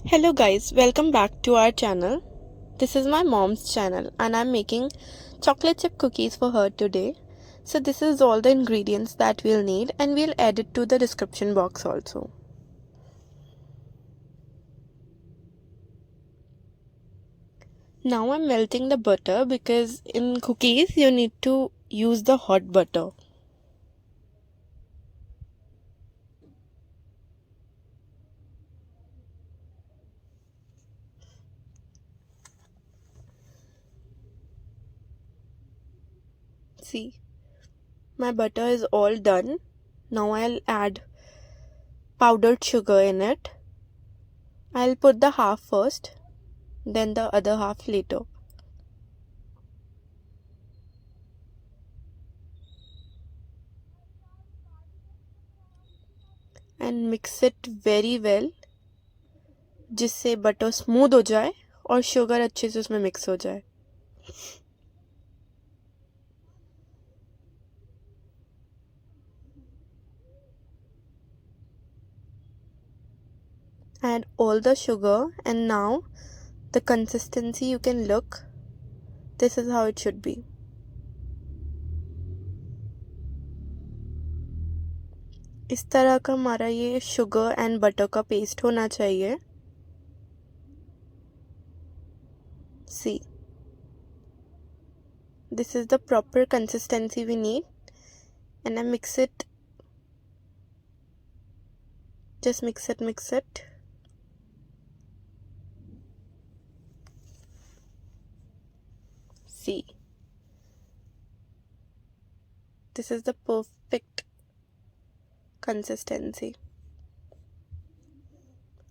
Hello guys, welcome back to our channel. This is my mom's channel and I'm making chocolate chip cookies for her today. So this is all the ingredients that we'll need and we'll add it to the description box also. Now I'm melting the butter because in cookies you need to use the hot butter. See, my butter is all done. Now I'll add powdered sugar in it. I'll put the half first, then the other half later. And mix it very well जिससे butter smooth हो जाए और sugar अच्छे से उसमें mix हो जाए. Add all the sugar and now the consistency you can look. This is how it should be. इस तरह का हमारा ये शुगर एंड बटर का पेस्ट होना चाहिए. See, this is the proper consistency we need and I mix it. Just mix it. See, this is the perfect consistency.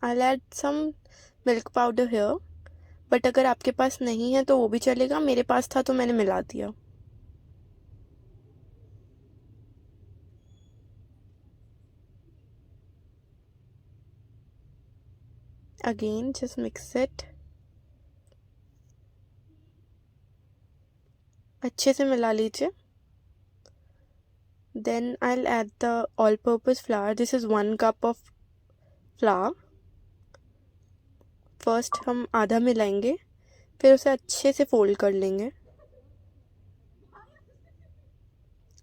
I'll add some milk powder here. But अगर आपके पास नहीं है तो वो भी चलेगा. मेरे पास था तो मैंने मिला दिया. Again, just mix it. अच्छे से मिला लीजिए. Then I'll add the all-purpose flour. This is 1 cup of flour. First हम आधा मिलाएंगे, फिर उसे अच्छे से फोल्ड कर लेंगे.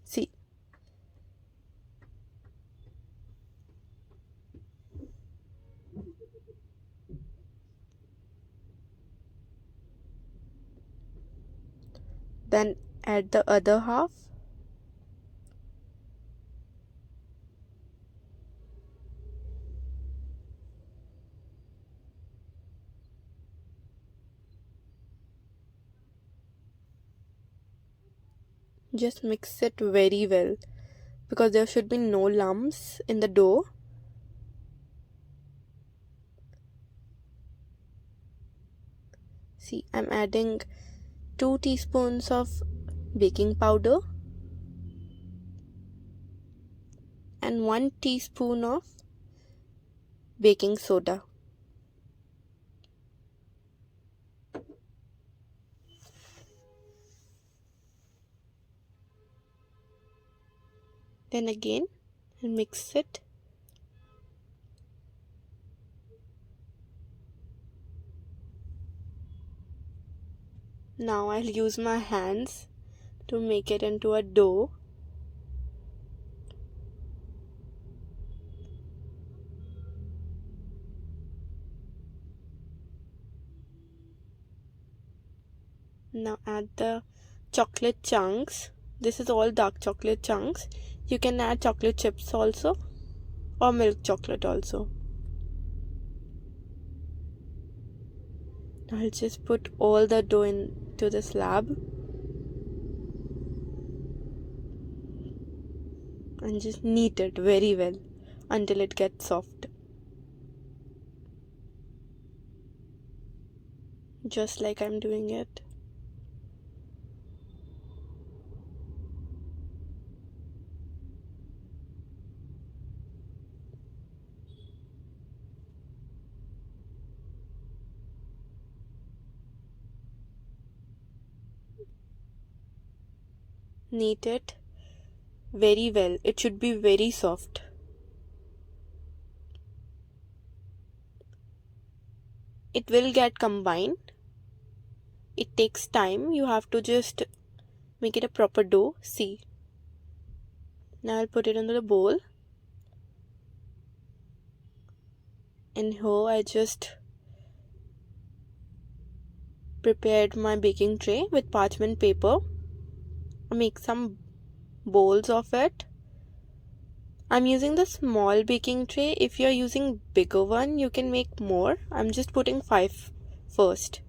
See, then add the other half. Just mix it very well because there should be no lumps in the dough. See, I'm adding 2 teaspoons of baking powder and 1 teaspoon of baking soda. Then again mix it. Now I'll use my hands to make it into a dough. Now add the chocolate chunks. This is all dark chocolate chunks. You can add chocolate chips also or milk chocolate also. I'll just put all the dough into the slab and just knead it very well until it gets soft. Just like I'm doing it. Knead it very well. It should be very soft. it will get combined. It takes time. You have to just make it a proper dough. See. Now I'll put it into the bowl. And here I just prepared my baking tray with parchment paper. I make some bowls of it. I'm using the small baking tray. If you're using bigger one, you can make more. I'm just putting 5 first.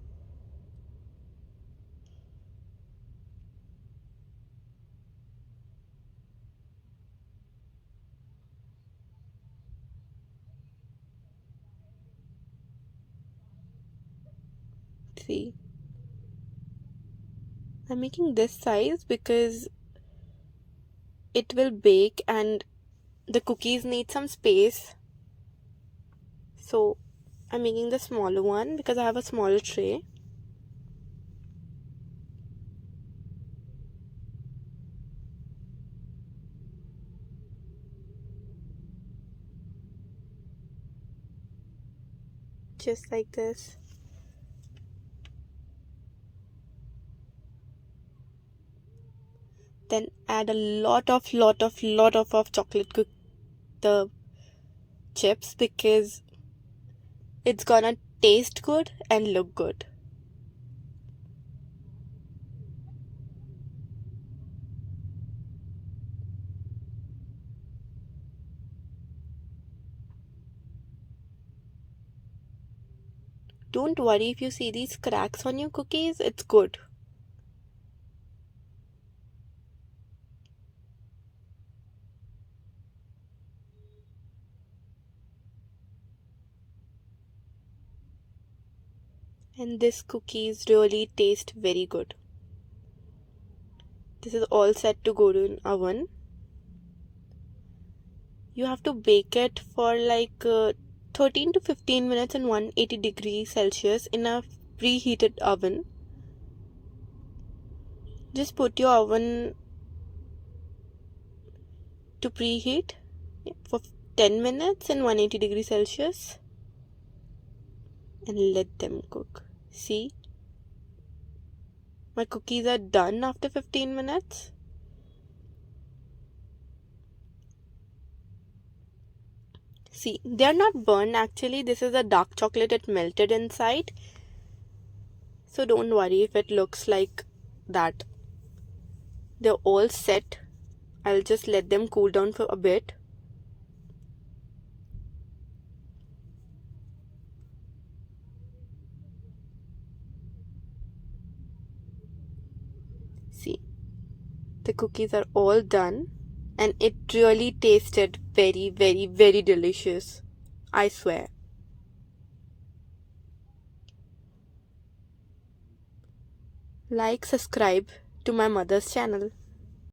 See, I'm making this size because it will bake and the cookies need some space. So I'm making the smaller one because I have a smaller tray. Just like this. Then add a lot of chocolate the chips because it's gonna taste good and look good. Don't worry if you see these cracks on your cookies, it's good. And this cookies really taste very good. This is all set to go to an oven. You have to bake it for like 13 to 15 minutes in 180 degrees Celsius in a preheated oven. Just put your oven to preheat for 10 minutes in 180 degrees Celsius and let them cook. See, my cookies are done after 15 minutes. See, they are not burned actually. This is a dark chocolate, it melted inside. So don't worry if it looks like that. They're all set. I'll just let them cool down for a bit. See, the cookies are all done and it really tasted very, very, very delicious. I swear. Like, subscribe to my mother's channel.